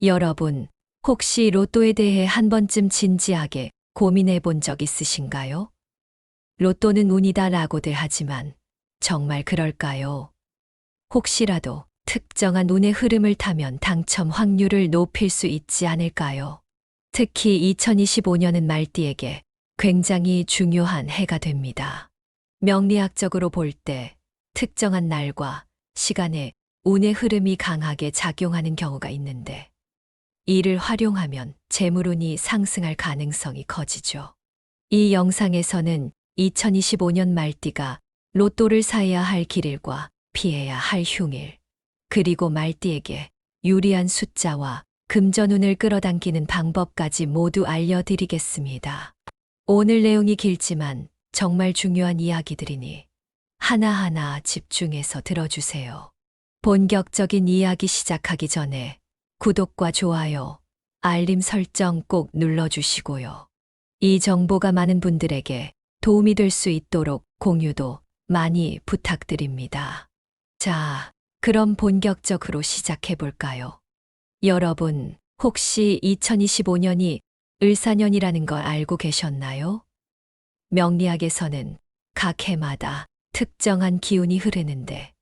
여러분, 혹시 로또에 대해 한 번쯤 진지하게 고민해 본 적 있으신가요? 로또는 운이다라고들 하지만 정말 그럴까요? 혹시라도 특정한 운의 흐름을 타면 당첨 확률을 높일 수 있지 않을까요? 특히 2025년은 말띠에게 굉장히 중요한 해가 됩니다. 명리학적으로 볼 때 특정한 날과 시간에 운의 흐름이 강하게 작용하는 경우가 있는데 이를 활용하면 재물운이 상승할 가능성이 커지죠. 이 영상에서는 2025년 말띠가 로또를 사야 할 길일과 피해야 할 흉일, 그리고 말띠에게 유리한 숫자와 금전운을 끌어당기는 방법까지 모두 알려드리겠습니다. 오늘 내용이 길지만 정말 중요한 이야기들이니 하나하나 집중해서 들어주세요. 본격적인 이야기 시작하기 전에 구독과 좋아요, 알림 설정 꼭 눌러주시고요. 이 정보가 많은 분들에게 도움이 될 수 있도록 공유도 많이 부탁드립니다. 자, 그럼 본격적으로 시작해 볼까요? 여러분, 혹시 2025년이 을사년이라는 걸 알고 계셨나요? 명리학에서는 각 해마다 특정한 기운이 흐르는데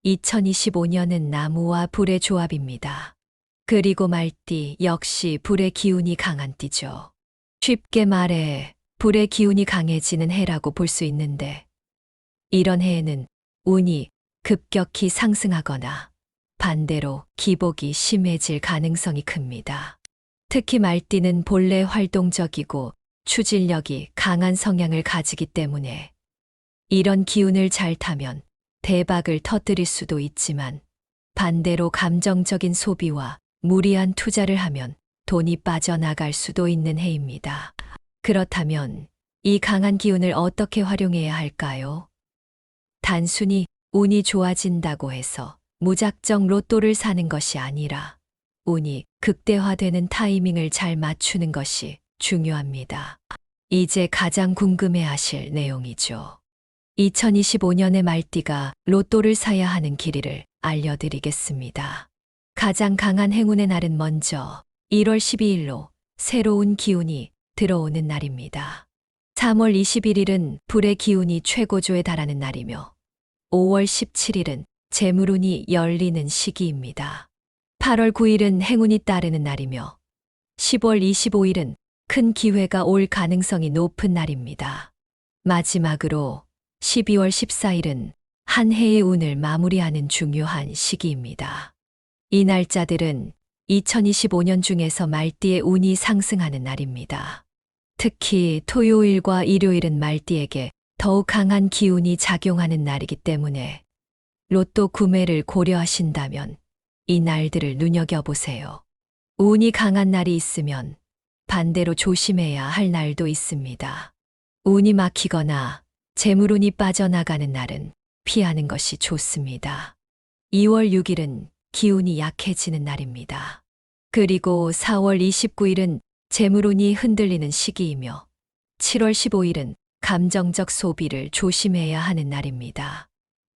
2025년은 나무와 불의 조합입니다. 그리고 말띠 역시 불의 기운이 강한 띠죠. 쉽게 말해 불의 기운이 강해지는 해라고 볼 수 있는데 이런 해에는 운이 급격히 상승하거나 반대로 기복이 심해질 가능성이 큽니다. 특히 말띠는 본래 활동적이고 추진력이 강한 성향을 가지기 때문에 이런 기운을 잘 타면 대박을 터뜨릴 수도 있지만 반대로 감정적인 소비와 무리한 투자를 하면 돈이 빠져나갈 수도 있는 해입니다. 그렇다면 이 강한 기운을 어떻게 활용해야 할까요? 단순히 운이 좋아진다고 해서 무작정 로또를 사는 것이 아니라 운이 극대화되는 타이밍을 잘 맞추는 것이 중요합니다. 이제 가장 궁금해 하실 내용이죠. 2025년의 말띠가 로또를 사야 하는 길이를 알려드리겠습니다. 가장 강한 행운의 날은 먼저 1월 12일로 새로운 기운이 들어오는 날입니다. 3월 21일은 불의 기운이 최고조에 달하는 날이며 5월 17일은 재물운이 열리는 시기입니다. 8월 9일은 행운이 따르는 날이며 10월 25일은 큰 기회가 올 가능성이 높은 날입니다. 마지막으로 12월 14일은 한 해의 운을 마무리하는 중요한 시기입니다. 이 날짜들은 2025년 중에서 말띠의 운이 상승하는 날입니다. 특히 토요일과 일요일은 말띠에게 더욱 강한 기운이 작용하는 날이기 때문에 로또 구매를 고려하신다면 이 날들을 눈여겨보세요. 운이 강한 날이 있으면 반대로 조심해야 할 날도 있습니다. 운이 막히거나 재물운이 빠져나가는 날은 피하는 것이 좋습니다. 2월 6일은 기운이 약해지는 날입니다. 그리고 4월 29일은 재물운이 흔들리는 시기이며 7월 15일은 감정적 소비를 조심해야 하는 날입니다.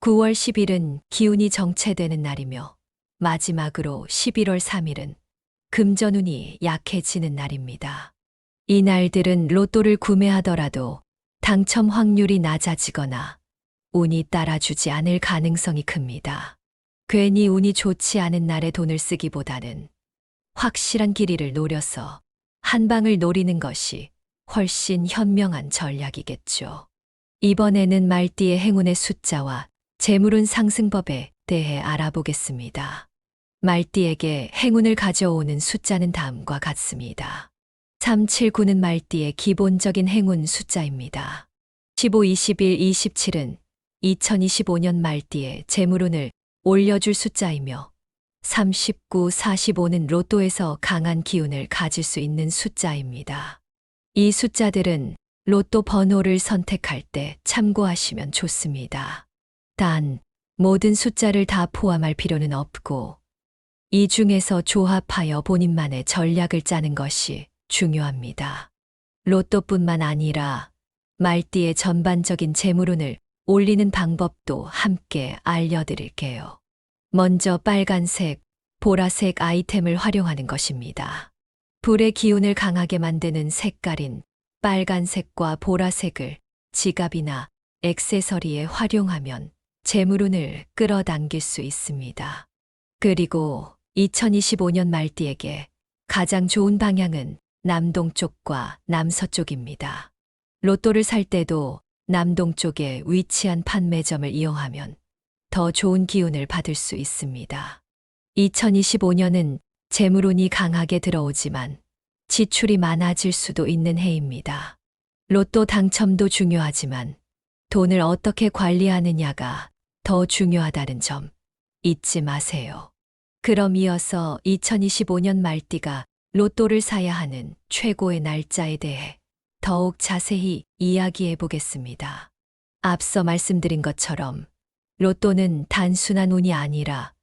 9월 10일은 기운이 정체되는 날이며 마지막으로 11월 3일은 금전운이 약해지는 날입니다. 이 날들은 로또를 구매하더라도 당첨 확률이 낮아지거나 운이 따라주지 않을 가능성이 큽니다. 괜히 운이 좋지 않은 날에 돈을 쓰기보다는 확실한 길이를 노려서 한 방을 노리는 것이 훨씬 현명한 전략이겠죠. 이번에는 말띠의 행운의 숫자와 재물운 상승법에 대해 알아보겠습니다. 말띠에게 행운을 가져오는 숫자는 다음과 같습니다. 379는 말띠의 기본적인 행운 숫자입니다. 15, 21, 27은 2025년 말띠의 재물운을 올려줄 숫자이며 39, 45는 로또에서 강한 기운을 가질 수 있는 숫자입니다. 이 숫자들은 로또 번호를 선택할 때 참고하시면 좋습니다. 단, 모든 숫자를 다 포함할 필요는 없고 이 중에서 조합하여 본인만의 전략을 짜는 것이 중요합니다. 로또뿐만 아니라 말띠의 전반적인 재물운을 올리는 방법도 함께 알려드릴게요. 먼저 빨간색 보라색 아이템을 활용하는 것입니다. 불의 기운을 강하게 만드는 색깔인 빨간색과 보라색을 지갑이나 액세서리에 활용하면 재물운을 끌어당길 수 있습니다. 그리고 2025년 말띠에게 가장 좋은 방향은 남동쪽과 남서쪽입니다. 로또를 살 때도 남동쪽에 위치한 판매점을 이용하면 더 좋은 기운을 받을 수 있습니다. 2025년은 재물운이 강하게 들어오지만 지출이 많아질 수도 있는 해입니다. 로또 당첨도 중요하지만 돈을 어떻게 관리하느냐가 더 중요하다는 점 잊지 마세요. 그럼 이어서 2025년 말띠가 로또를 사야 하는 최고의 날짜에 대해 더욱 자세히 이야기해 보겠습니다. 앞서 말씀드린 것처럼 로또는 단순한 운이 아니라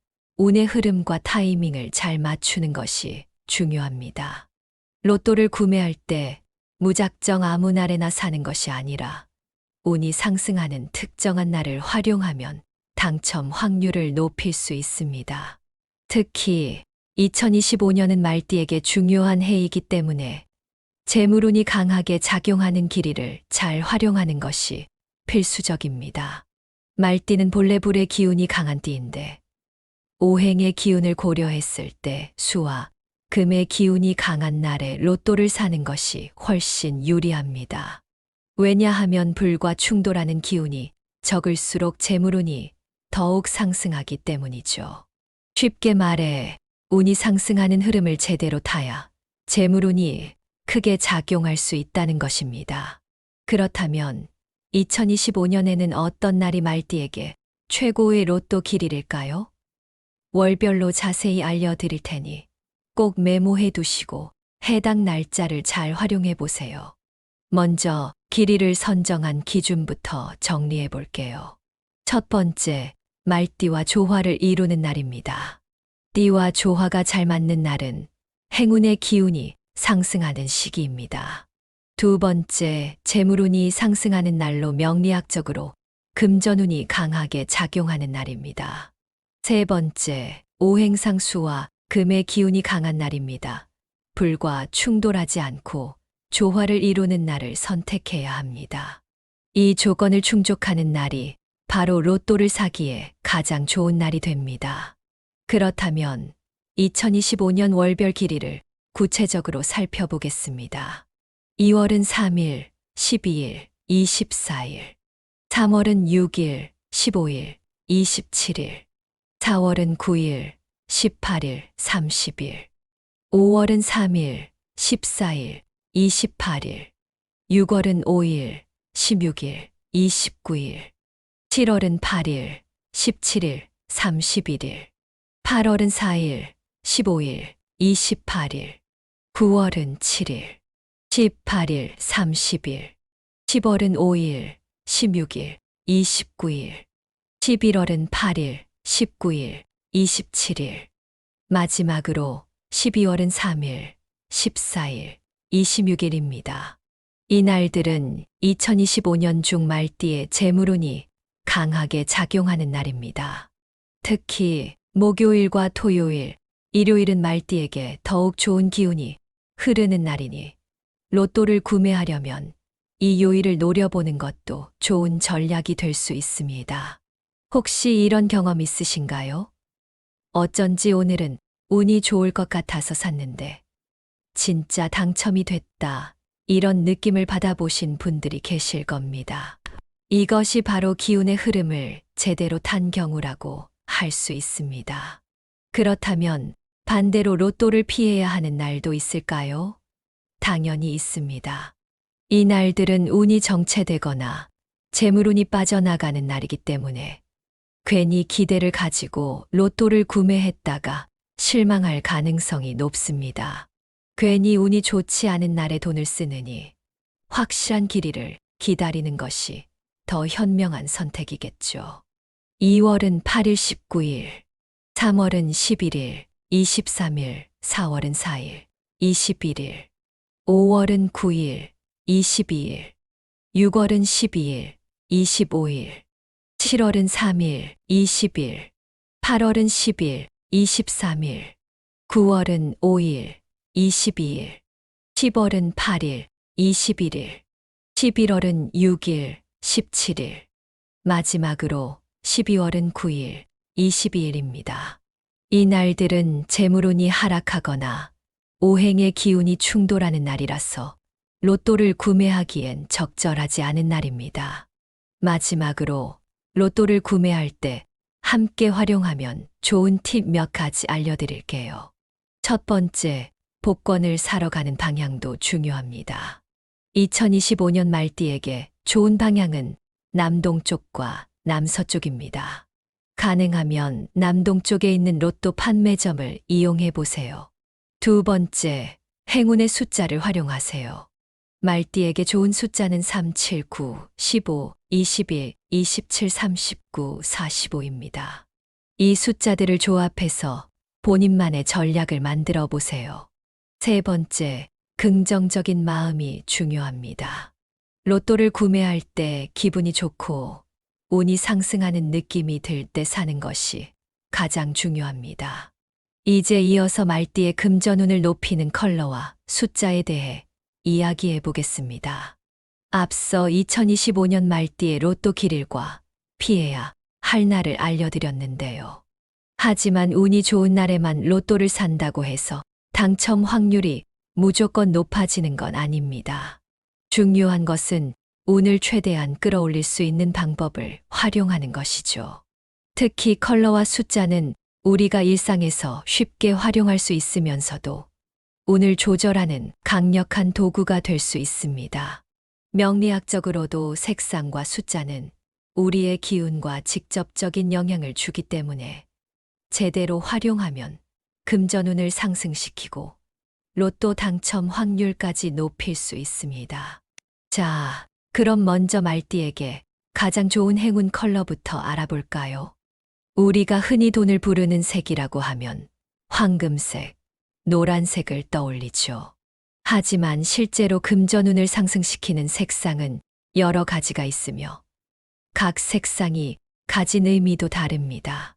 운의 흐름과 타이밍을 잘 맞추는 것이 중요합니다. 로또를 구매할 때 무작정 아무 날에나 사는 것이 아니라 운이 상승하는 특정한 날을 활용하면 당첨 확률을 높일 수 있습니다. 특히 2025년은 말띠에게 중요한 해이기 때문에 재물운이 강하게 작용하는 길이를 잘 활용하는 것이 필수적입니다. 말띠는 본래 불의 기운이 강한 띠인데 오행의 기운을 고려했을 때 수와 금의 기운이 강한 날에 로또를 사는 것이 훨씬 유리합니다. 왜냐하면 불과 충돌하는 기운이 적을수록 재물운이 더욱 상승하기 때문이죠. 쉽게 말해 운이 상승하는 흐름을 제대로 타야 재물운이 크게 작용할 수 있다는 것입니다. 그렇다면 2025년에는 어떤 날이 말띠에게 최고의 로또 길일일까요? 월별로 자세히 알려드릴 테니 꼭 메모해 두시고 해당 날짜를 잘 활용해 보세요. 먼저 길이를 선정한 기준부터 정리해 볼게요. 첫 번째, 말띠와 조화를 이루는 날입니다. 띠와 조화가 잘 맞는 날은 행운의 기운이 상승하는 시기입니다. 두 번째, 재물운이 상승하는 날로 명리학적으로 금전운이 강하게 작용하는 날입니다. 세 번째, 오행상 수와 금의 기운이 강한 날입니다. 불과 충돌하지 않고 조화를 이루는 날을 선택해야 합니다. 이 조건을 충족하는 날이 바로 로또를 사기에 가장 좋은 날이 됩니다. 그렇다면 2025년 월별 길이를 구체적으로 살펴보겠습니다. 2월은 3일, 12일, 24일, 3월은 6일, 15일, 27일, 4월은 9일, 18일, 30일, 5월은 3일, 14일, 28일, 6월은 5일, 16일, 29일, 7월은 8일, 17일, 31일, 8월은 4일, 15일, 28일, 9월은 7일, 18일, 30일, 10월은 5일, 16일, 29일, 11월은 8일, 19일, 27일, 마지막으로 12월은 3일, 14일, 26일입니다. 이 날들은 2025년 중 말띠의 재물운이 강하게 작용하는 날입니다. 특히 목요일과 토요일, 일요일은 말띠에게 더욱 좋은 기운이 흐르는 날이니 로또를 구매하려면 이 요일을 노려보는 것도 좋은 전략이 될 수 있습니다. 혹시 이런 경험 있으신가요? 어쩐지 오늘은 운이 좋을 것 같아서 샀는데 진짜 당첨이 됐다. 이런 느낌을 받아보신 분들이 계실 겁니다. 이것이 바로 기운의 흐름을 제대로 탄 경우라고 할 수 있습니다. 그렇다면 반대로 로또를 피해야 하는 날도 있을까요? 당연히 있습니다. 이 날들은 운이 정체되거나 재물운이 빠져나가는 날이기 때문에 괜히 기대를 가지고 로또를 구매했다가 실망할 가능성이 높습니다. 괜히 운이 좋지 않은 날에 돈을 쓰느니 확실한 길이를 기다리는 것이 더 현명한 선택이겠죠. 2월은 8일 19일, 3월은 11일, 23일, 4월은 4일, 21일, 5월은 9일, 22일, 6월은 12일, 25일, 7월은 3일, 20일, 8월은 10일, 23일, 9월은 5일, 22일, 10월은 8일, 21일, 11월은 6일, 17일, 마지막으로 12월은 9일, 22일입니다. 이 날들은 재물운이 하락하거나 오행의 기운이 충돌하는 날이라서 로또를 구매하기엔 적절하지 않은 날입니다. 마지막으로 로또를 구매할 때 함께 활용하면 좋은 팁 몇 가지 알려드릴게요. 첫 번째, 복권을 사러 가는 방향도 중요합니다. 2025년 말띠에게 좋은 방향은 남동쪽과 남서쪽입니다. 가능하면 남동쪽에 있는 로또 판매점을 이용해 보세요. 두 번째, 행운의 숫자를 활용하세요. 말띠에게 좋은 숫자는 3, 7, 9, 15, 21, 27, 39, 45입니다. 이 숫자들을 조합해서 본인만의 전략을 만들어 보세요. 세 번째, 긍정적인 마음이 중요합니다. 로또를 구매할 때 기분이 좋고 운이 상승하는 느낌이 들 때 사는 것이 가장 중요합니다. 이제 이어서 말띠의 금전운을 높이는 컬러와 숫자에 대해 이야기해 보겠습니다. 앞서 2025년 말띠의 로또 길일과 피해야 할 날을 알려드렸는데요. 하지만 운이 좋은 날에만 로또를 산다고 해서 당첨 확률이 무조건 높아지는 건 아닙니다. 중요한 것은 운을 최대한 끌어올릴 수 있는 방법을 활용하는 것이죠. 특히 컬러와 숫자는 우리가 일상에서 쉽게 활용할 수 있으면서도 운을 조절하는 강력한 도구가 될 수 있습니다. 명리학적으로도 색상과 숫자는 우리의 기운과 직접적인 영향을 주기 때문에 제대로 활용하면 금전운을 상승시키고 로또 당첨 확률까지 높일 수 있습니다. 자, 그럼 먼저 말띠에게 가장 좋은 행운 컬러부터 알아볼까요? 우리가 흔히 돈을 부르는 색이라고 하면 황금색, 노란색을 떠올리죠. 하지만 실제로 금전운을 상승시키는 색상은 여러 가지가 있으며 각 색상이 가진 의미도 다릅니다.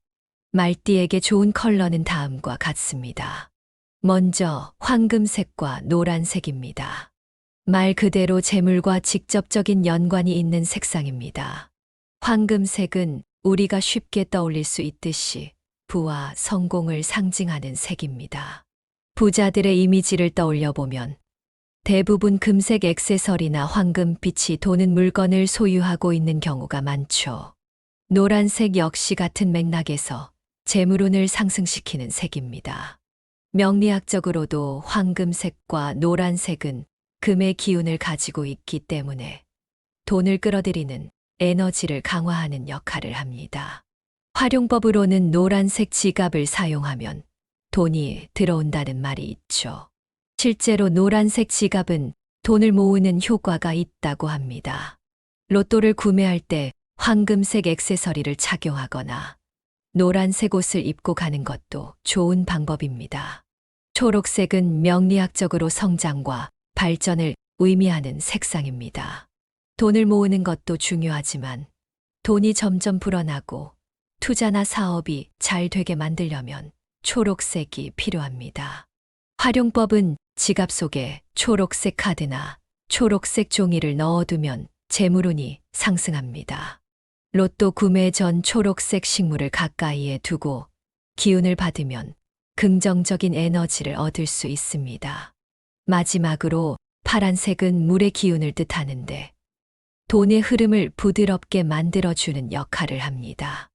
말띠에게 좋은 컬러는 다음과 같습니다. 먼저 황금색과 노란색입니다. 말 그대로 재물과 직접적인 연관이 있는 색상입니다. 황금색은 우리가 쉽게 떠올릴 수 있듯이 부와 성공을 상징하는 색입니다. 부자들의 이미지를 떠올려 보면 대부분 금색 액세서리나 황금빛이 도는 물건을 소유하고 있는 경우가 많죠. 노란색 역시 같은 맥락에서 재물운을 상승시키는 색입니다. 명리학적으로도 황금색과 노란색은 금의 기운을 가지고 있기 때문에 돈을 끌어들이는 에너지를 강화하는 역할을 합니다. 활용법으로는 노란색 지갑을 사용하면 돈이 들어온다는 말이 있죠. 실제로 노란색 지갑은 돈을 모으는 효과가 있다고 합니다. 로또를 구매할 때 황금색 액세서리를 착용하거나 노란색 옷을 입고 가는 것도 좋은 방법입니다. 초록색은 명리학적으로 성장과 발전을 의미하는 색상입니다. 돈을 모으는 것도 중요하지만 돈이 점점 불어나고 투자나 사업이 잘 되게 만들려면 초록색이 필요합니다. 활용법은 지갑 속에 초록색 카드나 초록색 종이를 넣어두면 재물운이 상승합니다. 로또 구매 전 초록색 식물을 가까이에 두고 기운을 받으면 긍정적인 에너지를 얻을 수 있습니다. 마지막으로 파란색은 물의 기운을 뜻하는데 돈의 흐름을 부드럽게 만들어주는 역할을 합니다.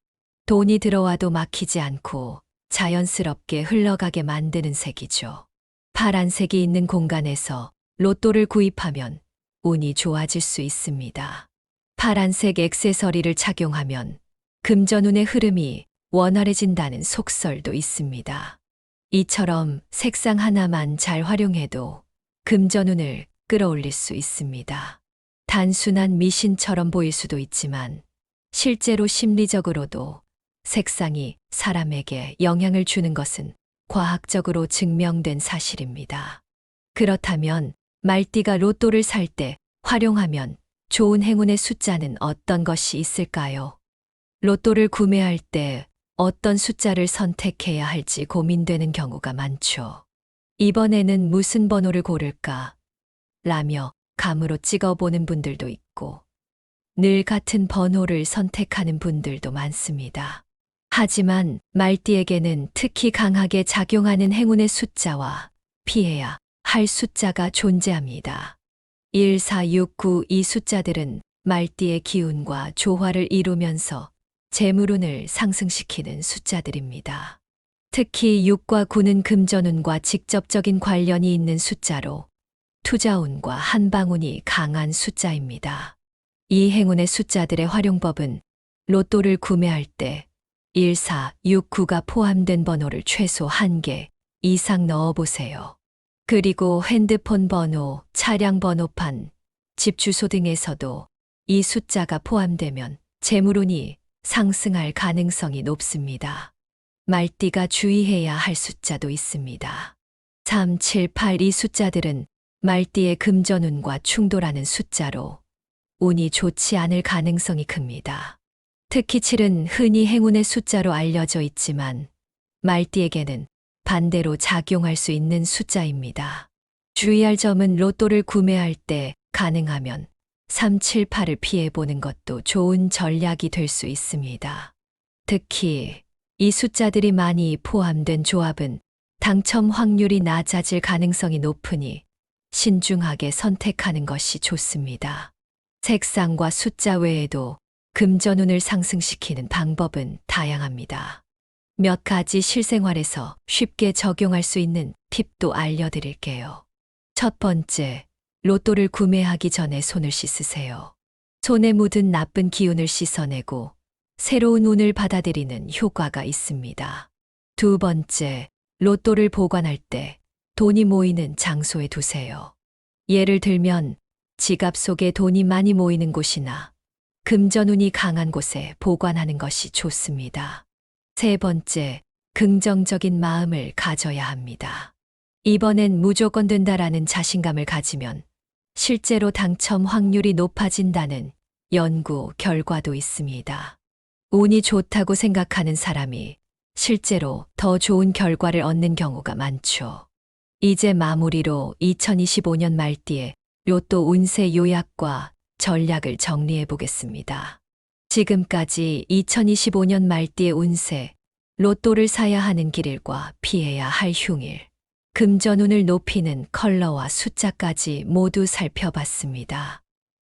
돈이 들어와도 막히지 않고 자연스럽게 흘러가게 만드는 색이죠. 파란색이 있는 공간에서 로또를 구입하면 운이 좋아질 수 있습니다. 파란색 액세서리를 착용하면 금전운의 흐름이 원활해진다는 속설도 있습니다. 이처럼 색상 하나만 잘 활용해도 금전운을 끌어올릴 수 있습니다. 단순한 미신처럼 보일 수도 있지만 실제로 심리적으로도 색상이 사람에게 영향을 주는 것은 과학적으로 증명된 사실입니다. 그렇다면 말띠가 로또를 살 때 활용하면 좋은 행운의 숫자는 어떤 것이 있을까요? 로또를 구매할 때 어떤 숫자를 선택해야 할지 고민되는 경우가 많죠. 이번에는 무슨 번호를 고를까? 라며 감으로 찍어보는 분들도 있고, 늘 같은 번호를 선택하는 분들도 많습니다. 하지만 말띠에게는 특히 강하게 작용하는 행운의 숫자와 피해야 할 숫자가 존재합니다. 1, 4, 6, 9 이 숫자들은 말띠의 기운과 조화를 이루면서 재물운을 상승시키는 숫자들입니다. 특히 6과 9는 금전운과 직접적인 관련이 있는 숫자로 투자운과 한방운이 강한 숫자입니다. 이 행운의 숫자들의 활용법은 로또를 구매할 때 1, 4, 6, 9가 포함된 번호를 최소 1개 이상 넣어보세요. 그리고 핸드폰 번호, 차량 번호판, 집 주소 등에서도 이 숫자가 포함되면 재물운이 상승할 가능성이 높습니다. 말띠가 주의해야 할 숫자도 있습니다. 3, 7, 8 이 숫자들은 말띠의 금전운과 충돌하는 숫자로 운이 좋지 않을 가능성이 큽니다. 특히 7은 흔히 행운의 숫자로 알려져 있지만 말띠에게는 반대로 작용할 수 있는 숫자입니다. 주의할 점은 로또를 구매할 때 가능하면 3, 7, 8을 피해보는 것도 좋은 전략이 될 수 있습니다. 특히 이 숫자들이 많이 포함된 조합은 당첨 확률이 낮아질 가능성이 높으니 신중하게 선택하는 것이 좋습니다. 색상과 숫자 외에도 금전운을 상승시키는 방법은 다양합니다. 몇 가지 실생활에서 쉽게 적용할 수 있는 팁도 알려드릴게요. 첫 번째, 로또를 구매하기 전에 손을 씻으세요. 손에 묻은 나쁜 기운을 씻어내고 새로운 운을 받아들이는 효과가 있습니다. 두 번째, 로또를 보관할 때 돈이 모이는 장소에 두세요. 예를 들면 지갑 속에 돈이 많이 모이는 곳이나 금전운이 강한 곳에 보관하는 것이 좋습니다. 세 번째, 긍정적인 마음을 가져야 합니다. 이번엔 무조건 된다라는 자신감을 가지면 실제로 당첨 확률이 높아진다는 연구 결과도 있습니다. 운이 좋다고 생각하는 사람이 실제로 더 좋은 결과를 얻는 경우가 많죠. 이제 마무리로 2025년 말띠의 로또 운세 요약과 전략을 정리해 보겠습니다. 지금까지 2025년 말띠의 운세, 로또를 사야 하는 길일과 피해야 할 흉일, 금전운을 높이는 컬러와 숫자까지 모두 살펴봤습니다.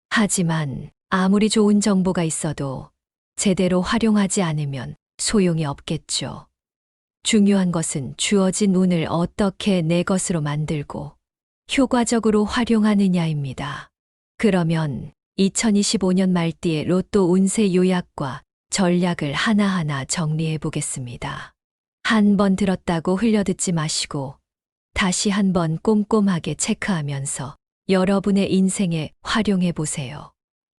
하지만 아무리 좋은 정보가 있어도 제대로 활용하지 않으면 소용이 없겠죠. 중요한 것은 주어진 운을 어떻게 내 것으로 만들고 효과적으로 활용하느냐입니다. 그러면 2025년 말띠의 로또 운세 요약과 전략을 하나하나 정리해 보겠습니다. 한 번 들었다고 흘려듣지 마시고 다시 한번 꼼꼼하게 체크하면서 여러분의 인생에 활용해 보세요.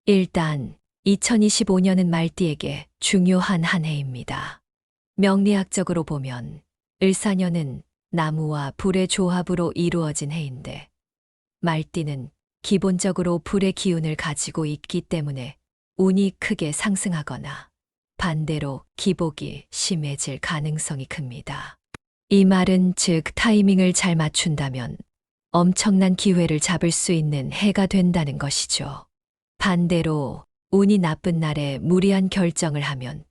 일단 2025년은 말띠에게 중요한 한 해입니다. 명리학적으로 보면 을사년은 나무와 불의 조합으로 이루어진 해인데 말띠는 기본적으로 불의 기운을 가지고 있기 때문에 운이 크게 상승하거나 반대로 기복이 심해질 가능성이 큽니다. 이 말은 즉 타이밍을 잘 맞춘다면 엄청난 기회를 잡을 수 있는 해가 된다는 것이죠. 반대로 운이 나쁜 날에 무리한 결정을 하면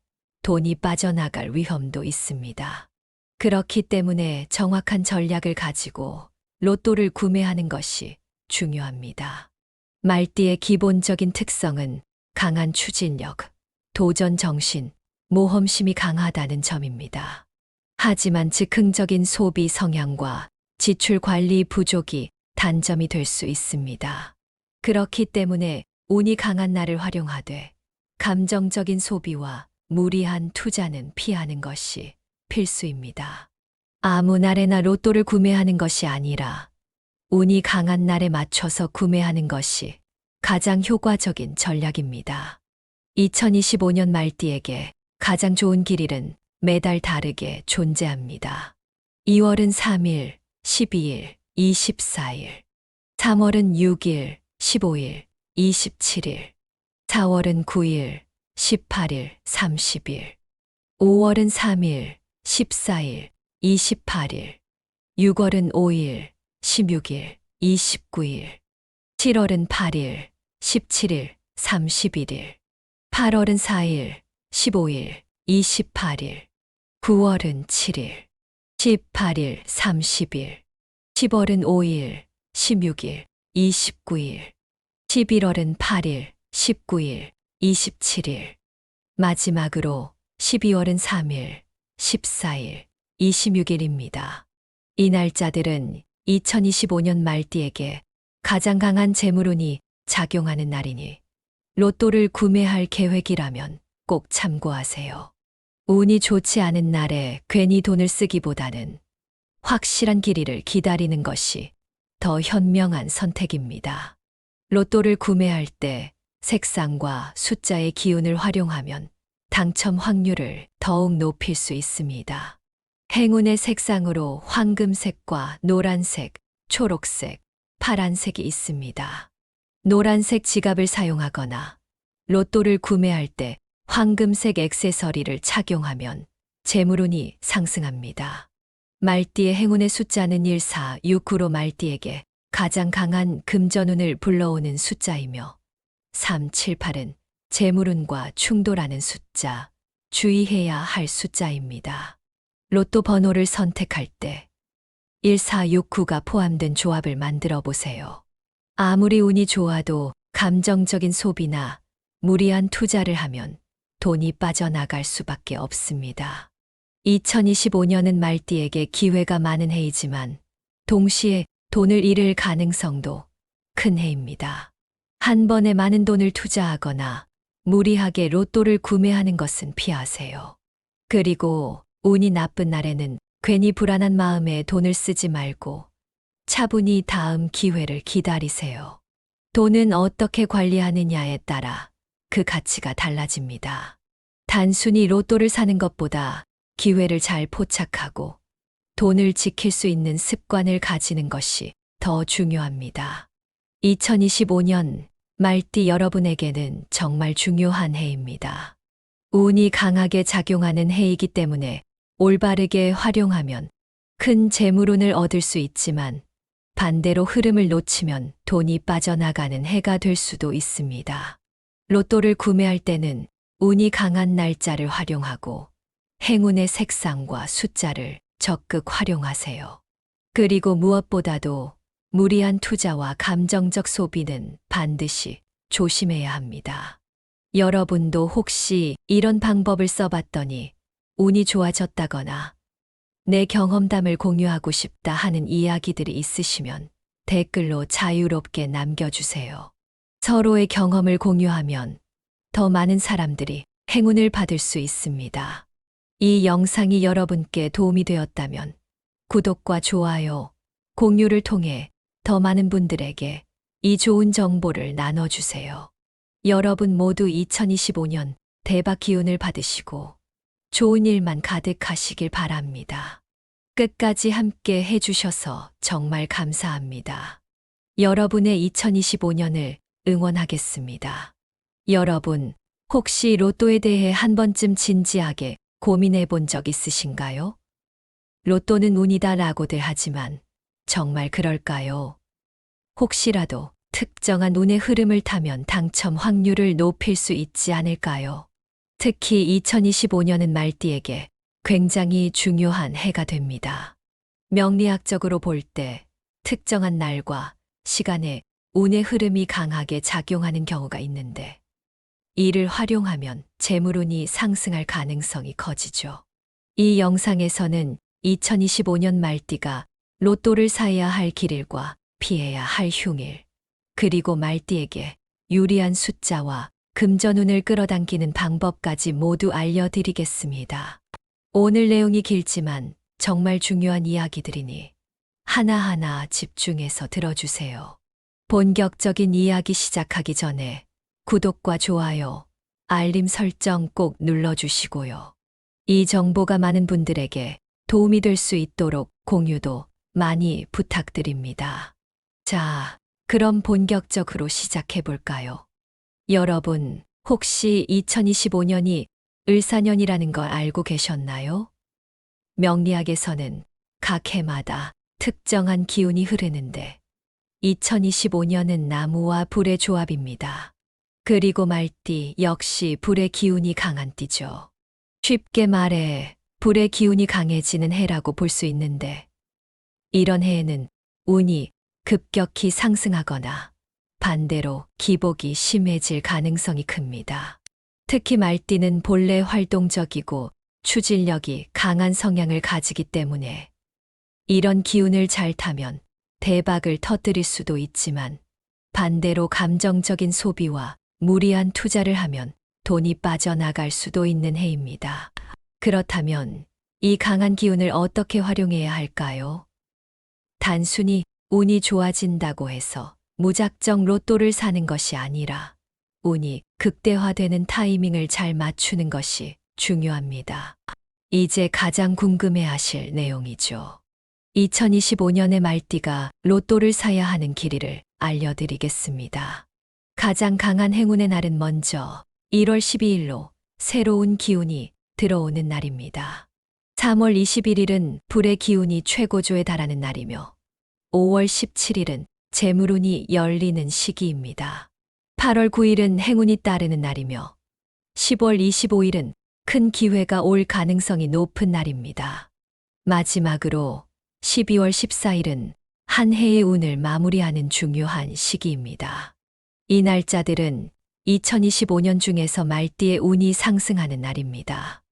돈이 빠져나갈 위험도 있습니다. 그렇기 때문에 정확한 전략을 가지고 로또를 구매하는 것이 중요합니다. 말띠의 기본적인 특성은 강한 추진력, 도전 정신, 모험심이 강하다는 점입니다. 하지만 즉흥적인 소비 성향과 지출 관리 부족이 단점이 될 수 있습니다. 그렇기 때문에 운이 강한 날을 활용하되 감정적인 소비와 무리한 투자는 피하는 것이 필수입니다. 아무 날에나 로또를 구매하는 것이 아니라 운이 강한 날에 맞춰서 구매하는 것이 가장 효과적인 전략입니다. 2025년 말띠에게 가장 좋은 길일은 매달 다르게 존재합니다. 2월은 3일, 12일, 24일, 3월은 6일, 15일, 27일, 4월은 9일, 18일, 30일, 5월은 3일, 14일, 28일, 6월은 5일, 16일, 29일, 7월은 8일, 17일, 31일, 8월은 4일, 15일, 28일, 9월은 7일, 18일, 30일, 10월은 5일, 16일, 29일, 11월은 8일, 19일, 27일, 마지막으로 12월은 3일, 14일, 26일입니다. 이 날짜들은 2025년 말띠에게 가장 강한 재물운이 작용하는 날이니 로또를 구매할 계획이라면 꼭 참고하세요. 운이 좋지 않은 날에 괜히 돈을 쓰기보다는 확실한 길이를 기다리는 것이 더 현명한 선택입니다. 로또를 구매할 때 색상과 숫자의 기운을 활용하면 당첨 확률을 더욱 높일 수 있습니다. 행운의 색상으로 황금색과 노란색, 초록색, 파란색이 있습니다. 노란색 지갑을 사용하거나 로또를 구매할 때 황금색 액세서리를 착용하면 재물운이 상승합니다. 말띠의 행운의 숫자는 1, 4, 6, 9로 말띠에게 가장 강한 금전운을 불러오는 숫자이며 3, 7, 8은 재물운과 충돌하는 숫자, 주의해야 할 숫자입니다. 로또 번호를 선택할 때 1, 4, 6, 9가 포함된 조합을 만들어 보세요. 아무리 운이 좋아도 감정적인 소비나 무리한 투자를 하면 돈이 빠져나갈 수밖에 없습니다. 2025년은 말띠에게 기회가 많은 해이지만 동시에 돈을 잃을 가능성도 큰 해입니다. 한 번에 많은 돈을 투자하거나 무리하게 로또를 구매하는 것은 피하세요. 그리고 운이 나쁜 날에는 괜히 불안한 마음에 돈을 쓰지 말고 차분히 다음 기회를 기다리세요. 돈은 어떻게 관리하느냐에 따라 그 가치가 달라집니다. 단순히 로또를 사는 것보다 기회를 잘 포착하고 돈을 지킬 수 있는 습관을 가지는 것이 더 중요합니다. 2025년 말띠 여러분에게는 정말 중요한 해입니다. 운이 강하게 작용하는 해이기 때문에 올바르게 활용하면 큰 재물운을 얻을 수 있지만 반대로 흐름을 놓치면 돈이 빠져나가는 해가 될 수도 있습니다. 로또를 구매할 때는 운이 강한 날짜를 활용하고 행운의 색상과 숫자를 적극 활용하세요. 그리고 무엇보다도 무리한 투자와 감정적 소비는 반드시 조심해야 합니다. 여러분도 혹시 이런 방법을 써봤더니 운이 좋아졌다거나 내 경험담을 공유하고 싶다 하는 이야기들이 있으시면 댓글로 자유롭게 남겨주세요. 서로의 경험을 공유하면 더 많은 사람들이 행운을 받을 수 있습니다. 이 영상이 여러분께 도움이 되었다면 구독과 좋아요, 공유를 통해 더 많은 분들에게 이 좋은 정보를 나눠주세요. 여러분 모두 2025년 대박 기운을 받으시고 좋은 일만 가득하시길 바랍니다. 끝까지 함께 해주셔서 정말 감사합니다. 여러분의 2025년을 응원하겠습니다. 여러분, 혹시 로또에 대해 한 번쯤 진지하게 고민해 본 적 있으신가요? 로또는 운이다라고들 하지만 정말 그럴까요? 혹시라도 특정한 운의 흐름을 타면 당첨 확률을 높일 수 있지 않을까요? 특히 2025년은 말띠에게 굉장히 중요한 해가 됩니다. 명리학적으로 볼 때 특정한 날과 시간에 운의 흐름이 강하게 작용하는 경우가 있는데 이를 활용하면 재물운이 상승할 가능성이 커지죠. 이 영상에서는 2025년 말띠가 로또를 사야 할 길일과 피해야 할 흉일, 그리고 말띠에게 유리한 숫자와 금전운을 끌어당기는 방법까지 모두 알려드리겠습니다. 오늘 내용이 길지만 정말 중요한 이야기들이니 하나하나 집중해서 들어주세요. 본격적인 이야기 시작하기 전에 구독과 좋아요, 알림 설정 꼭 눌러주시고요. 이 정보가 많은 분들에게 도움이 될 수 있도록 공유도 많이 부탁드립니다. 자, 그럼 본격적으로 시작해 볼까요? 여러분, 혹시 2025년이 을사년이라는 걸 알고 계셨나요? 명리학에서는 각 해마다 특정한 기운이 흐르는데 2025년은 나무와 불의 조합입니다. 그리고 말띠 역시 불의 기운이 강한 띠죠. 쉽게 말해 불의 기운이 강해지는 해라고 볼 수 있는데 이런 해에는 운이 급격히 상승하거나 반대로 기복이 심해질 가능성이 큽니다. 특히 말띠는 본래 활동적이고 추진력이 강한 성향을 가지기 때문에 이런 기운을 잘 타면 대박을 터뜨릴 수도 있지만 반대로 감정적인 소비와 무리한 투자를 하면 돈이 빠져나갈 수도 있는 해입니다. 그렇다면 이 강한 기운을 어떻게 활용해야 할까요? 단순히 운이 좋아진다고 해서 무작정 로또를 사는 것이 아니라 운이 극대화되는 타이밍을 잘 맞추는 것이 중요합니다. 이제 가장 궁금해 하실 내용이죠. 2025년의 말띠가 로또를 사야 하는 길이를 알려드리겠습니다. 가장 강한 행운의 날은 먼저 1월 12일로 새로운 기운이 들어오는 날입니다. 3월 21일은 불의 기운이 최고조에 달하는 날이며 5월 17일은 재물운이 열리는 시기입니다. 8월 9일은 행운이 따르는 날이며 10월 25일은 큰 기회가 올 가능성이 높은 날입니다. 마지막으로 12월 14일은 한 해의 운을 마무리하는 중요한 시기입니다. 이 날짜들은 2025년 중에서 말띠의 운이 상승하는 날입니다.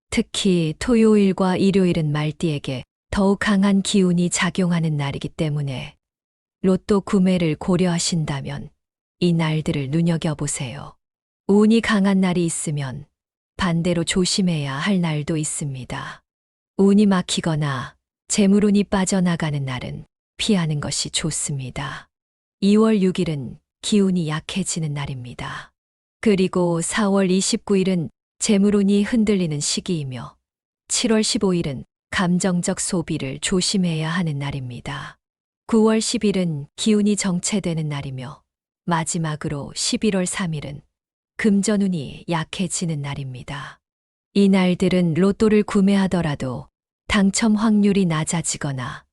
특히 토요일과 일요일은 말띠에게 더욱 강한 기운이 작용하는 날이기 때문에 로또 구매를 고려하신다면 이 날들을 눈여겨보세요. 운이 강한 날이 있으면 반대로 조심해야 할 날도 있습니다. 운이 막히거나 재물운이 빠져나가는 날은 피하는 것이 좋습니다. 2월 6일은 기운이 약해지는 날입니다. 그리고 4월 29일은 재물운이 흔들리는 시기이며 7월 15일은 감정적 소비를 조심해야 하는 날입니다. 9월 10일은 기운이 정체되는 날이며 마지막으로 11월 3일은 금전운이 약해지는 날입니다. 이 날들은 로또를 구매하더라도 당첨 확률이 낮아지거나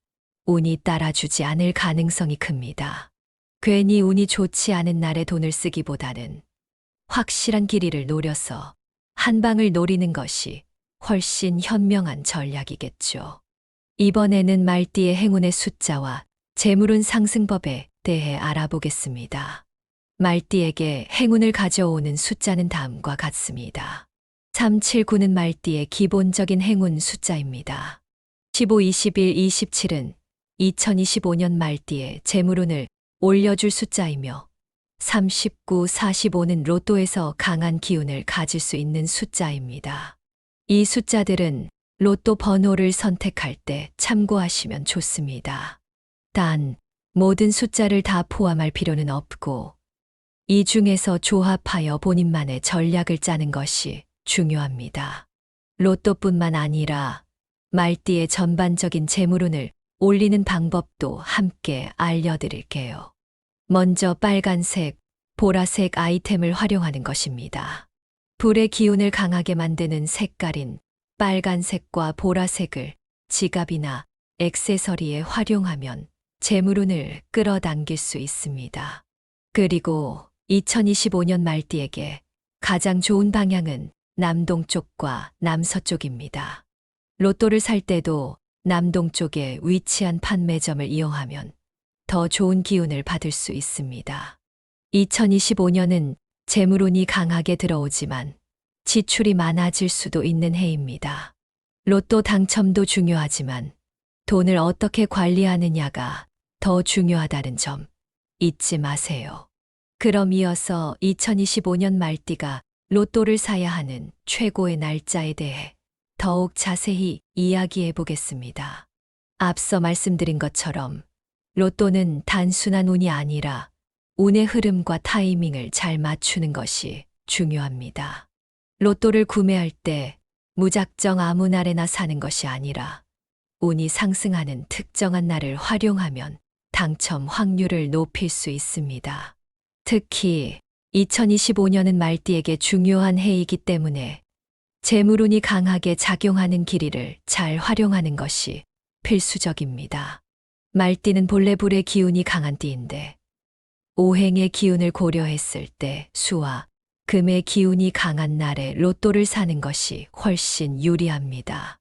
운이 따라주지 않을 가능성이 큽니다. 괜히 운이 좋지 않은 날에 돈을 쓰기보다는 확실한 길이를 노려서 한 방을 노리는 것이 훨씬 현명한 전략이겠죠. 이번에는 말띠의 행운의 숫자와 재물운 상승법에 대해 알아보겠습니다. 말띠에게 행운을 가져오는 숫자는 다음과 같습니다. 3, 7, 9는 말띠의 기본적인 행운 숫자입니다. 15, 21, 27은 2025년 말띠의 재물운을 올려줄 숫자이며 39, 45는 로또에서 강한 기운을 가질 수 있는 숫자입니다. 이 숫자들은 로또 번호를 선택할 때 참고하시면 좋습니다. 단, 모든 숫자를 다 포함할 필요는 없고, 이 중에서 조합하여 본인만의 전략을 짜는 것이 중요합니다. 로또뿐만 아니라 말띠의 전반적인 재물운을 올리는 방법도 함께 알려드릴게요. 먼저 빨간색, 보라색 아이템을 활용하는 것입니다. 불의 기운을 강하게 만드는 색깔인 빨간색과 보라색을 지갑이나 액세서리에 활용하면 재물운을 끌어당길 수 있습니다. 그리고 2025년 말띠에게 가장 좋은 방향은 남동쪽과 남서쪽입니다. 로또를 살 때도 남동쪽에 위치한 판매점을 이용하면 더 좋은 기운을 받을 수 있습니다. 2025년은 재물운이 강하게 들어오지만 지출이 많아질 수도 있는 해입니다. 로또 당첨도 중요하지만 돈을 어떻게 관리하느냐가 더 중요하다는 점 잊지 마세요. 그럼 이어서 2025년 말띠가 로또를 사야 하는 최고의 날짜에 대해 더욱 자세히 이야기해 보겠습니다. 앞서 말씀드린 것처럼 로또는 단순한 운이 아니라 운의 흐름과 타이밍을 잘 맞추는 것이 중요합니다. 로또를 구매할 때 무작정 아무 날에나 사는 것이 아니라 운이 상승하는 특정한 날을 활용하면 당첨 확률을 높일 수 있습니다. 특히 2025년은 말띠에게 중요한 해이기 때문에 재물운이 강하게 작용하는 길이를 잘 활용하는 것이 필수적입니다. 말띠는 본래 불의 기운이 강한 띠인데 오행의 기운을 고려했을 때 수와 금의 기운이 강한 날에 로또를 사는 것이 훨씬 유리합니다.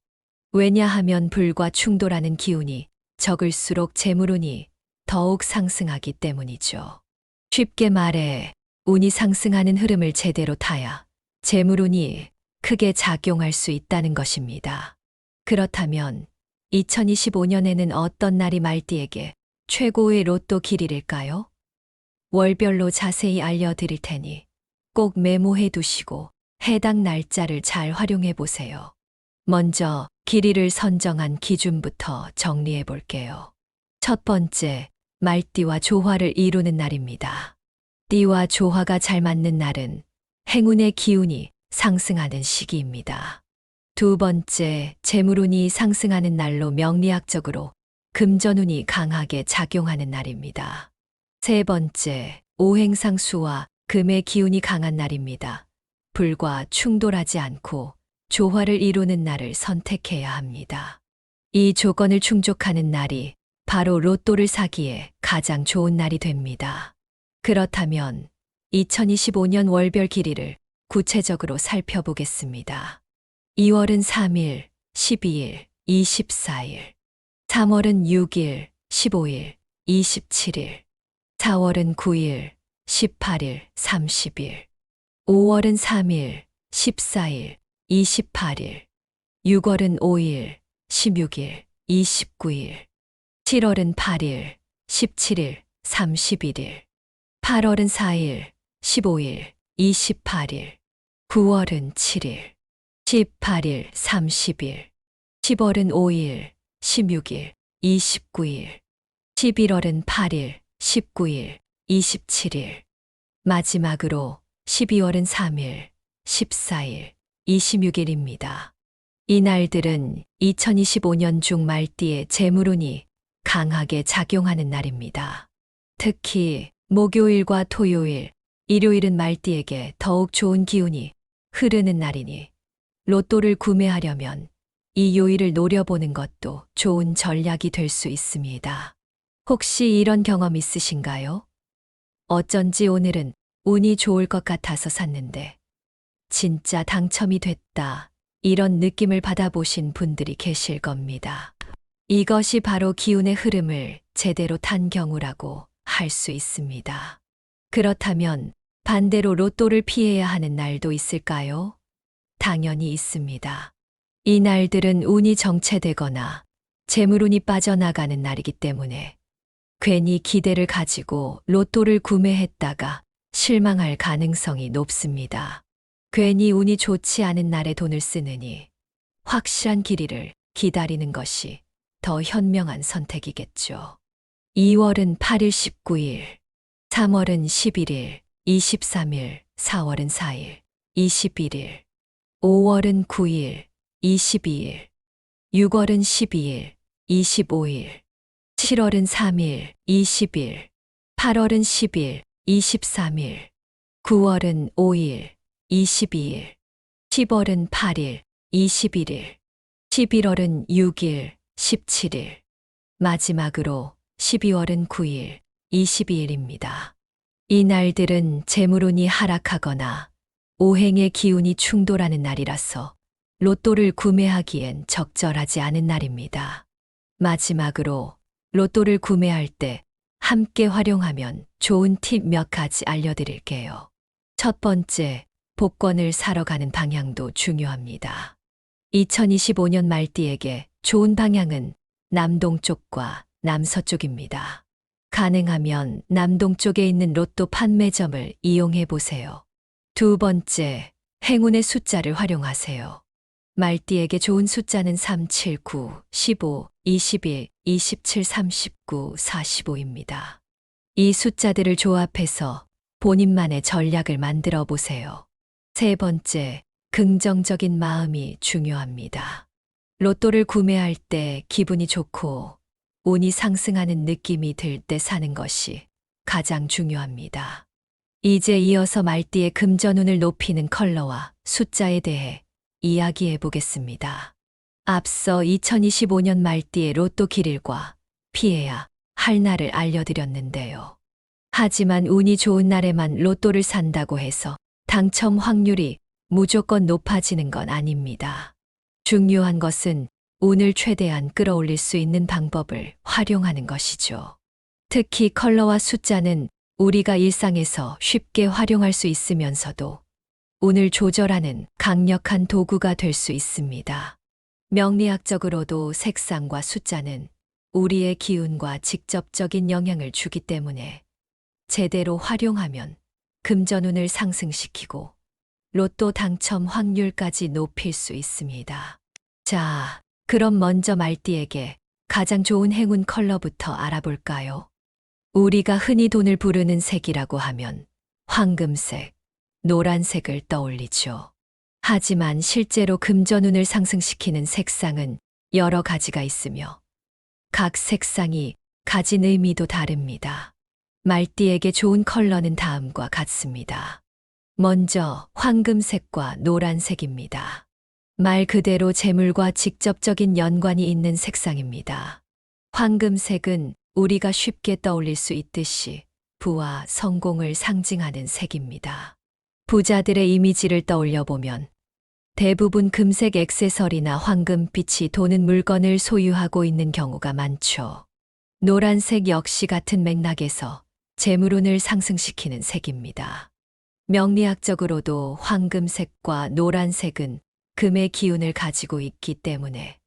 왜냐하면 불과 충돌하는 기운이 적을수록 재물운이 더욱 상승하기 때문이죠. 쉽게 말해 운이 상승하는 흐름을 제대로 타야 재물운이 크게 작용할 수 있다는 것입니다. 그렇다면 2025년에는 어떤 날이 말띠에게 최고의 로또 길일일까요? 월별로 자세히 알려드릴 테니 꼭 메모해 두시고 해당 날짜를 잘 활용해 보세요. 먼저 길이를 선정한 기준부터 정리해 볼게요. 첫 번째, 말띠와 조화를 이루는 날입니다. 띠와 조화가 잘 맞는 날은 행운의 기운이 상승하는 시기입니다. 두 번째, 재물운이 상승하는 날로 명리학적으로 금전운이 강하게 작용하는 날입니다. 세 번째, 오행상 수와 금의 기운이 강한 날입니다. 불과 충돌하지 않고 조화를 이루는 날을 선택해야 합니다. 이 조건을 충족하는 날이 바로 로또를 사기에 가장 좋은 날이 됩니다. 그렇다면 2025년 월별 길이를 구체적으로 살펴보겠습니다. 2월은 3일, 12일, 24일, 3월은 6일, 15일, 27일, 4월은 9일, 18일, 30일, 5월은 3일, 14일, 28일, 6월은 5일, 16일, 29일, 7월은 8일, 17일, 31일, 8월은 4일, 15일, 28일, 9월은 7일, 18일, 30일, 10월은 5일, 16일, 29일, 11월은 8일, 19일, 27일, 마지막으로 12월은 3일, 14일, 26일입니다. 이 날들은 2025년 중 말띠의 재물운이 강하게 작용하는 날입니다. 특히 목요일과 토요일, 일요일은 말띠에게 더욱 좋은 기운이 흐르는 날이니 로또를 구매하려면 이 요일을 노려보는 것도 좋은 전략이 될 수 있습니다. 혹시 이런 경험 있으신가요? 어쩐지 오늘은 운이 좋을 것 같아서 샀는데 진짜 당첨이 됐다. 이런 느낌을 받아보신 분들이 계실 겁니다. 이것이 바로 기운의 흐름을 제대로 탄 경우라고 할 수 있습니다. 그렇다면 반대로 로또를 피해야 하는 날도 있을까요? 당연히 있습니다. 이 날들은 운이 정체되거나 재물운이 빠져나가는 날이기 때문에 괜히 기대를 가지고 로또를 구매했다가 실망할 가능성이 높습니다. 괜히 운이 좋지 않은 날에 돈을 쓰느니 확실한 길이를 기다리는 것이 더 현명한 선택이겠죠. 2월은 8일 19일, 3월은 11일, 23일, 4월은 4일, 21일, 5월은 9일, 22일, 6월은 12일, 25일, 7월은 3일, 20일, 8월은 10일, 23일, 9월은 5일, 22일, 10월은 8일, 21일, 11월은 6일, 17일, 마지막으로 12월은 9일, 22일입니다. 이 날들은 재물운이 하락하거나 오행의 기운이 충돌하는 날이라서 로또를 구매하기엔 적절하지 않은 날입니다. 마지막으로 로또를 구매할 때 함께 활용하면 좋은 팁 몇 가지 알려드릴게요. 첫 번째, 복권을 사러 가는 방향도 중요합니다. 2025년 말띠에게 좋은 방향은 남동쪽과 남서쪽입니다. 가능하면 남동쪽에 있는 로또 판매점을 이용해 보세요. 두 번째, 행운의 숫자를 활용하세요. 말띠에게 좋은 숫자는 3, 7, 9, 15, 21, 27, 39, 45입니다. 이 숫자들을 조합해서 본인만의 전략을 만들어 보세요. 세 번째, 긍정적인 마음이 중요합니다. 로또를 구매할 때 기분이 좋고 운이 상승하는 느낌이 들 때 사는 것이 가장 중요합니다. 이제 이어서 말띠의 금전운을 높이는 컬러와 숫자에 대해 이야기해 보겠습니다. 앞서 2025년 말띠의 로또 길일과 피해야 할 날을 알려드렸는데요. 하지만 운이 좋은 날에만 로또를 산다고 해서 당첨 확률이 무조건 높아지는 건 아닙니다. 중요한 것은 운을 최대한 끌어올릴 수 있는 방법을 활용하는 것이죠. 특히 컬러와 숫자는 우리가 일상에서 쉽게 활용할 수 있으면서도 운을 조절하는 강력한 도구가 될 수 있습니다. 명리학적으로도 색상과 숫자는 우리의 기운과 직접적인 영향을 주기 때문에 제대로 활용하면 금전운을 상승시키고 로또 당첨 확률까지 높일 수 있습니다. 자, 그럼 먼저 말띠에게 가장 좋은 행운 컬러부터 알아볼까요? 우리가 흔히 돈을 부르는 색이라고 하면 황금색, 노란색을 떠올리죠. 하지만 실제로 금전운을 상승시키는 색상은 여러 가지가 있으며 각 색상이 가진 의미도 다릅니다. 말띠에게 좋은 컬러는 다음과 같습니다. 먼저 황금색과 노란색입니다. 말 그대로 재물과 직접적인 연관이 있는 색상입니다. 황금색은 우리가 쉽게 떠올릴 수 있듯이 부와 성공을 상징하는 색입니다. 부자들의 이미지를 떠올려 보면 대부분 금색 액세서리나 황금빛이 도는 물건을 소유하고 있는 경우가 많죠. 노란색 역시 같은 맥락에서 재물운을 상승시키는 색입니다. 명리학적으로도 황금색과 노란색은 금의 기운을 가지고 있기 때문에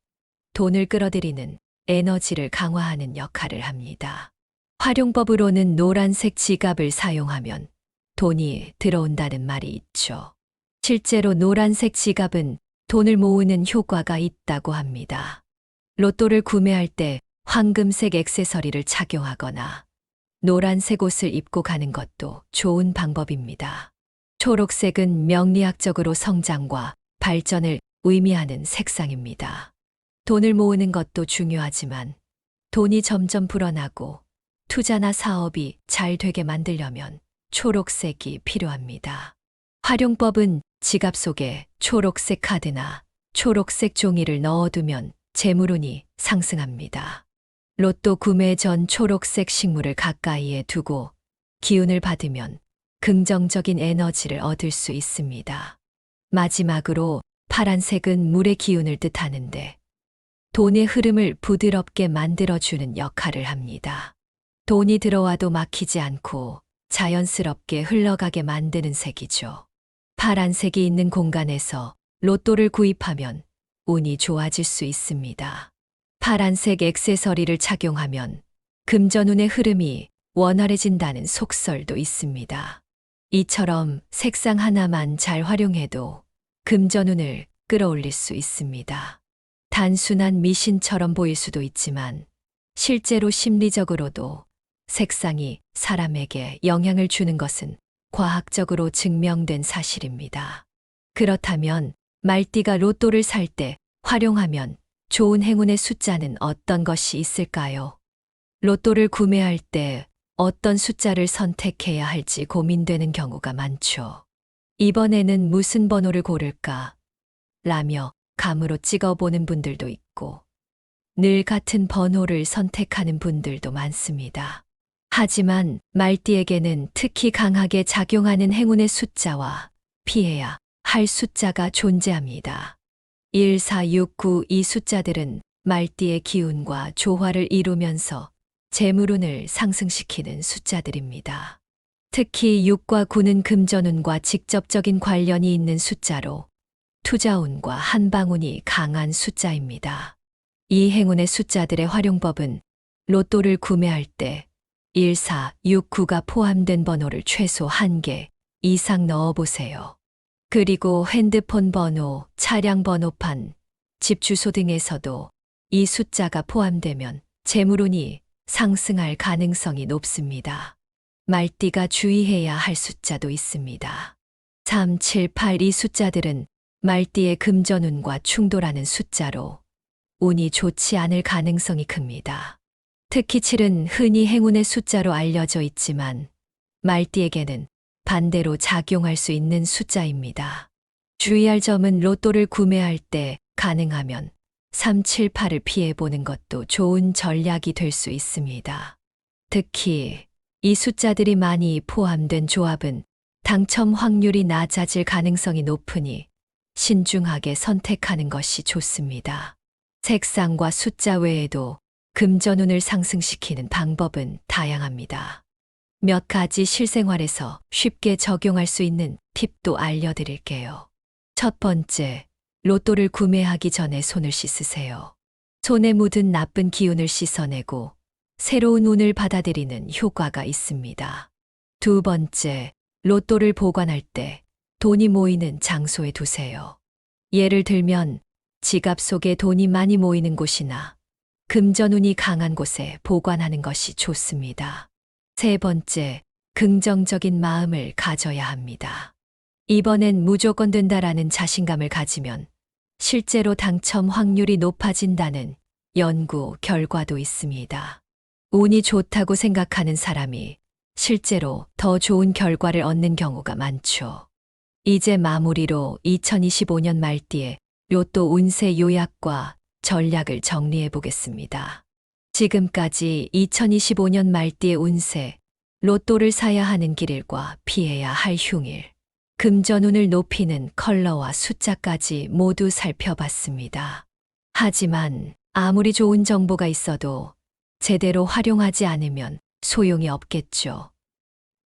돈을 끌어들이는 에너지를 강화하는 역할을 합니다. 활용법으로는 노란색 지갑을 사용하면 돈이 들어온다는 말이 있죠. 실제로 노란색 지갑은 돈을 모으는 효과가 있다고 합니다. 로또를 구매할 때 황금색 액세서리를 착용하거나 노란색 옷을 입고 가는 것도 좋은 방법입니다. 초록색은 명리학적으로 성장과 발전을 의미하는 색상입니다. 돈을 모으는 것도 중요하지만 돈이 점점 불어나고 투자나 사업이 잘 되게 만들려면 초록색이 필요합니다. 활용법은 지갑 속에 초록색 카드나 초록색 종이를 넣어두면 재물운이 상승합니다. 로또 구매 전 초록색 식물을 가까이에 두고 기운을 받으면 긍정적인 에너지를 얻을 수 있습니다. 마지막으로 파란색은 물의 기운을 뜻하는데 돈의 흐름을 부드럽게 만들어주는 역할을 합니다. 돈이 들어와도 막히지 않고 자연스럽게 흘러가게 만드는 색이죠. 파란색이 있는 공간에서 로또를 구입하면 운이 좋아질 수 있습니다. 파란색 액세서리를 착용하면 금전운의 흐름이 원활해진다는 속설도 있습니다. 이처럼 색상 하나만 잘 활용해도 금전운을 끌어올릴 수 있습니다. 단순한 미신처럼 보일 수도 있지만 실제로 심리적으로도 색상이 사람에게 영향을 주는 것은 과학적으로 증명된 사실입니다. 그렇다면 말띠가 로또를 살 때 활용하면 좋은 행운의 숫자는 어떤 것이 있을까요? 로또를 구매할 때 어떤 숫자를 선택해야 할지 고민되는 경우가 많죠. 이번에는 무슨 번호를 고를까? 라며 감으로 찍어보는 분들도 있고 늘 같은 번호를 선택하는 분들도 많습니다. 하지만 말띠에게는 특히 강하게 작용하는 행운의 숫자와 피해야 할 숫자가 존재합니다. 1, 4, 6, 9 이 숫자들은 말띠의 기운과 조화를 이루면서 재물운을 상승시키는 숫자들입니다. 특히 6과 9는 금전운과 직접적인 관련이 있는 숫자로 투자운과 한방운이 강한 숫자입니다. 이 행운의 숫자들의 활용법은 로또를 구매할 때 1, 4, 6, 9가 포함된 번호를 최소 1개 이상 넣어보세요. 그리고 핸드폰 번호, 차량 번호판, 집 주소 등에서도 이 숫자가 포함되면 재물운이 상승할 가능성이 높습니다. 말띠가 주의해야 할 숫자도 있습니다. 3, 7, 8 이 숫자들은 말띠의 금전운과 충돌하는 숫자로 운이 좋지 않을 가능성이 큽니다. 특히 7은 흔히 행운의 숫자로 알려져 있지만 말띠에게는 반대로 작용할 수 있는 숫자입니다. 주의할 점은 로또를 구매할 때 가능하면 378을 피해보는 것도 좋은 전략이 될 수 있습니다. 특히 이 숫자들이 많이 포함된 조합은 당첨 확률이 낮아질 가능성이 높으니 신중하게 선택하는 것이 좋습니다. 색상과 숫자 외에도 금전운을 상승시키는 방법은 다양합니다. 몇 가지 실생활에서 쉽게 적용할 수 있는 팁도 알려드릴게요. 첫 번째, 로또를 구매하기 전에 손을 씻으세요. 손에 묻은 나쁜 기운을 씻어내고 새로운 운을 받아들이는 효과가 있습니다. 두 번째, 로또를 보관할 때 돈이 모이는 장소에 두세요. 예를 들면 지갑 속에 돈이 많이 모이는 곳이나 금전운이 강한 곳에 보관하는 것이 좋습니다. 세 번째, 긍정적인 마음을 가져야 합니다. 이번엔 무조건 된다라는 자신감을 가지면 실제로 당첨 확률이 높아진다는 연구 결과도 있습니다. 운이 좋다고 생각하는 사람이 실제로 더 좋은 결과를 얻는 경우가 많죠. 이제 마무리로 2025년 말띠의 로또 운세 요약과 전략을 정리해 보겠습니다. 지금까지 2025년 말띠의 운세, 로또를 사야 하는 길일과 피해야 할 흉일, 금전운을 높이는 컬러와 숫자까지 모두 살펴봤습니다. 하지만 아무리 좋은 정보가 있어도 제대로 활용하지 않으면 소용이 없겠죠.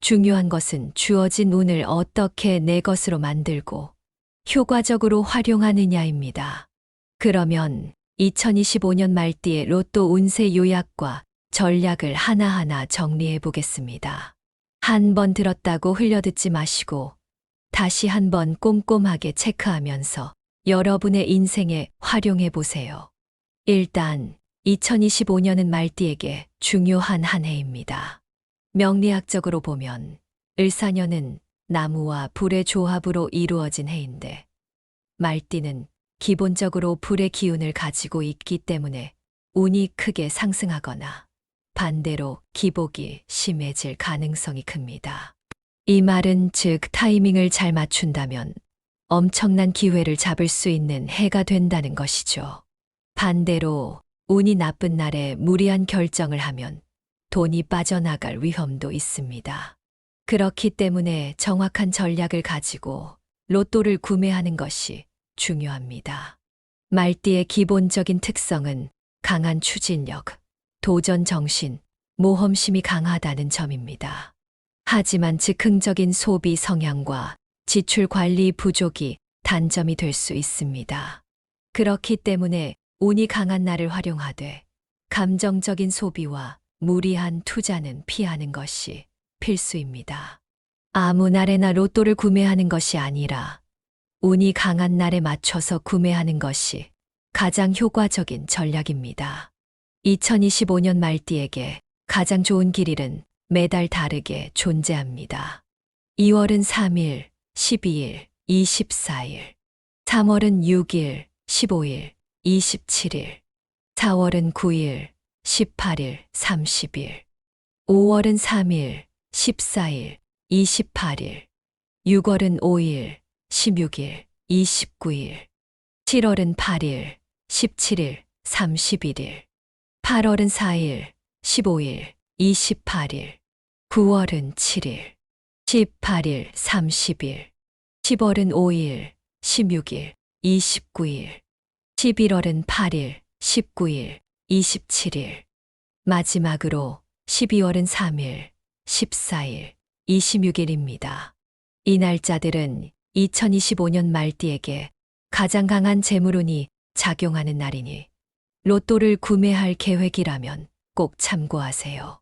중요한 것은 주어진 운을 어떻게 내 것으로 만들고 효과적으로 활용하느냐입니다. 그러면 2025년 말띠의 로또 운세 요약과 전략을 하나하나 정리해 보겠습니다. 한 번 들었다고 흘려듣지 마시고 다시 한번 꼼꼼하게 체크하면서 여러분의 인생에 활용해 보세요. 일단 2025년은 말띠에게 중요한 한 해입니다. 명리학적으로 보면 을사년은 나무와 불의 조합으로 이루어진 해인데 말띠는 기본적으로 불의 기운을 가지고 있기 때문에 운이 크게 상승하거나 반대로 기복이 심해질 가능성이 큽니다. 이 말은 즉 타이밍을 잘 맞춘다면 엄청난 기회를 잡을 수 있는 해가 된다는 것이죠. 반대로 운이 나쁜 날에 무리한 결정을 하면 돈이 빠져나갈 위험도 있습니다. 그렇기 때문에 정확한 전략을 가지고 로또를 구매하는 것이 중요합니다. 말띠의 기본적인 특성은 강한 추진력, 도전 정신, 모험심이 강하다는 점입니다. 하지만 즉흥적인 소비 성향과 지출 관리 부족이 단점이 될 수 있습니다. 그렇기 때문에 운이 강한 날을 활용하되 감정적인 소비와 무리한 투자는 피하는 것이 필수입니다. 아무 날에나 로또를 구매하는 것이 아니라 운이 강한 날에 맞춰서 구매하는 것이 가장 효과적인 전략입니다. 2025년 말띠에게 가장 좋은 길일은 매달 다르게 존재합니다. 2월은 3일, 12일, 24일, 3월은 6일, 15일, 27일, 4월은 9일, 18일, 30일, 5월은 3일, 14일, 28일, 6월은 5일, 16일, 29일, 7월은 8일, 17일, 31일, 8월은 4일, 15일, 28일, 9월은 7일, 18일, 30일, 10월은 5일, 16일, 29일, 11월은 8일, 19일, 27일, 마지막으로 12월은 3일, 14일, 26일입니다. 이 날짜들은 2025년 말띠에게 가장 강한 재물운이 작용하는 날이니 로또를 구매할 계획이라면 꼭 참고하세요.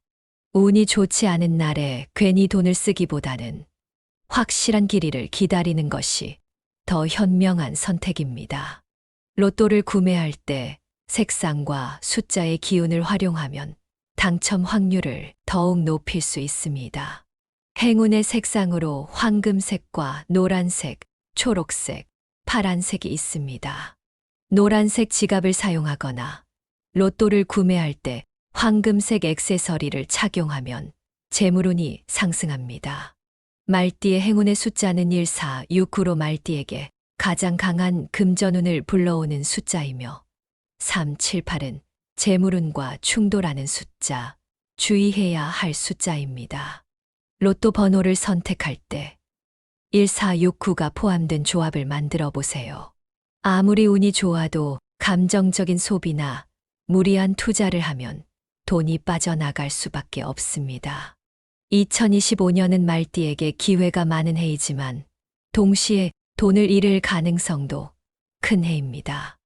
운이 좋지 않은 날에 괜히 돈을 쓰기보다는 확실한 길이를 기다리는 것이 더 현명한 선택입니다. 로또를 구매할 때 색상과 숫자의 기운을 활용하면 당첨 확률을 더욱 높일 수 있습니다. 행운의 색상으로 황금색과 노란색, 초록색, 파란색이 있습니다. 노란색 지갑을 사용하거나 로또를 구매할 때 황금색 액세서리를 착용하면 재물운이 상승합니다. 말띠의 행운의 숫자는 1, 4, 6, 9로 말띠에게 가장 강한 금전운을 불러오는 숫자이며 378은 재물운과 충돌하는 숫자, 주의해야 할 숫자입니다. 로또 번호를 선택할 때 1469가 포함된 조합을 만들어 보세요. 아무리 운이 좋아도 감정적인 소비나 무리한 투자를 하면 돈이 빠져나갈 수밖에 없습니다. 2025년은 말띠에게 기회가 많은 해이지만 동시에 돈을 잃을 가능성도 큰 해입니다.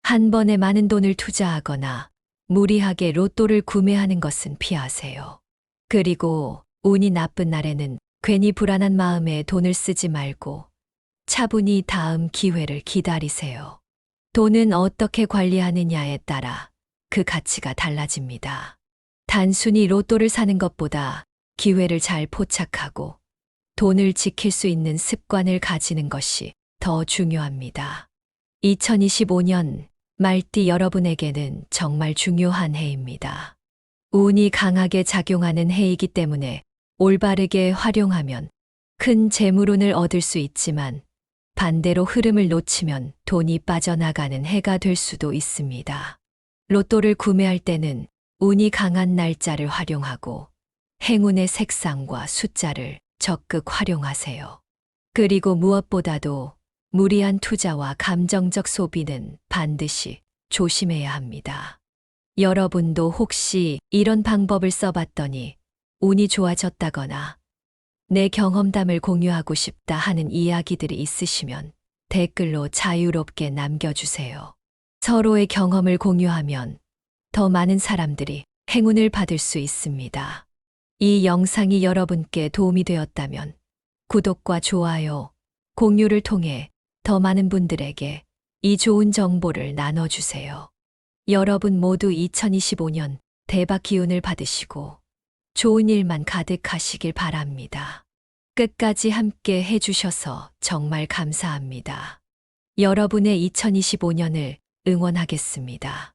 한 번에 많은 돈을 투자하거나 무리하게 로또를 구매하는 것은 피하세요. 그리고 운이 나쁜 날에는 괜히 불안한 마음에 돈을 쓰지 말고 차분히 다음 기회를 기다리세요. 돈은 어떻게 관리하느냐에 따라 그 가치가 달라집니다. 단순히 로또를 사는 것보다 기회를 잘 포착하고 돈을 지킬 수 있는 습관을 가지는 것이 더 중요합니다. 2025년 말띠 여러분에게는 정말 중요한 해입니다. 운이 강하게 작용하는 해이기 때문에 올바르게 활용하면 큰 재물운을 얻을 수 있지만 반대로 흐름을 놓치면 돈이 빠져나가는 해가 될 수도 있습니다. 로또를 구매할 때는 운이 강한 날짜를 활용하고 행운의 색상과 숫자를 적극 활용하세요. 그리고 무엇보다도 무리한 투자와 감정적 소비는 반드시 조심해야 합니다. 여러분도 혹시 이런 방법을 써봤더니 운이 좋아졌다거나 내 경험담을 공유하고 싶다 하는 이야기들이 있으시면 댓글로 자유롭게 남겨주세요. 서로의 경험을 공유하면 더 많은 사람들이 행운을 받을 수 있습니다. 이 영상이 여러분께 도움이 되었다면 구독과 좋아요, 공유를 통해 더 많은 분들에게 이 좋은 정보를 나눠주세요. 여러분 모두 2025년 대박 기운을 받으시고 좋은 일만 가득하시길 바랍니다. 끝까지 함께 해주셔서 정말 감사합니다. 여러분의 2025년을 응원하겠습니다.